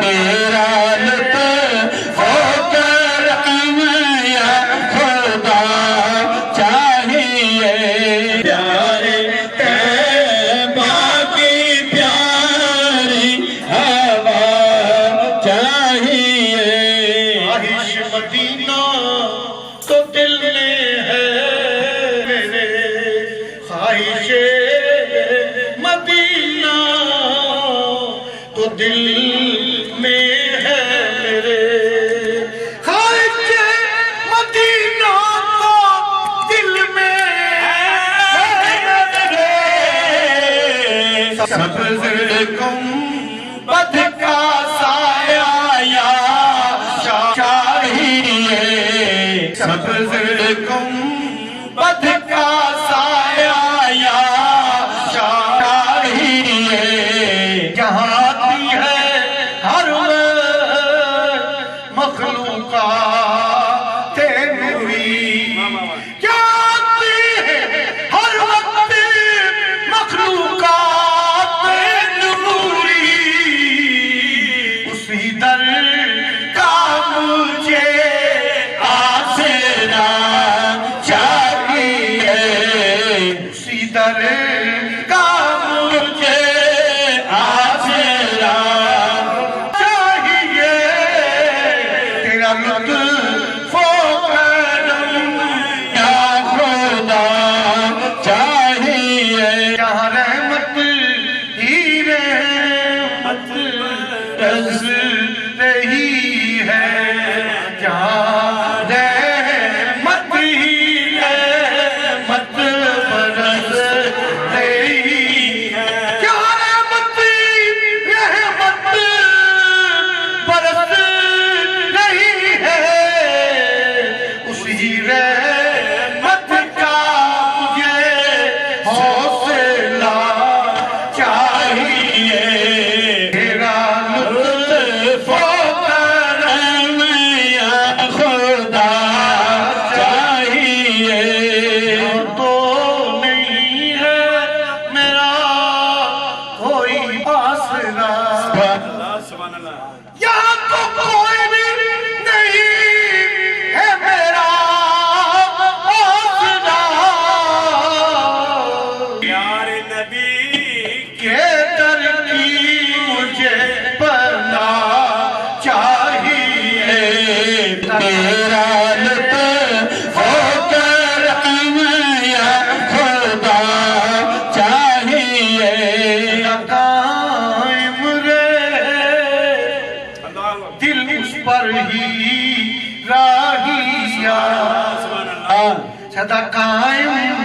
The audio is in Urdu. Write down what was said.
تیرا لطف و کرم یا خدا چاہیے پیارے طیبہ کی پیاری ہوا چاہیے خواہش مدینہ تو دل میں ہے میرے خواہش مدینہ تو دل میں ہے میرے خواہش مدینہ تو دل میں ہے میرے سبز گنبد کا سایہ یا چاہیے سبز گنبد کا سایہ یا چاہیے جہاں بھی ہے ہر مخلوقات نوری جاتی ہے ہر وقت مخلوقات نوری اسی در کا مجھے آسرا چاہیے اسی در کا مجھے آسرا چاہیے تیرا لطف و کرم یا خدا چاہیے جہاں رحمت ہی رحمت برس رہی ہے جہاں رحمت ہی رحمت برس رہی ہے جہاں رحمت ہی رحمت برس رہی ہے اسی رحمت کا مجھے حوصلہ چاہیے تیرا لطف و کرم یا خدا چاہیے تو نہیں ہے میرا کوئی آسرا یہاں تو کوئی بھی نہیں ہے میرا آسرا پیارے نبی کے در کی مجھے پناہ چاہیے تیرا لطف و کرم یا خدا چاہیے قائم رہے دل اس پر ہی راہیا سدا قائم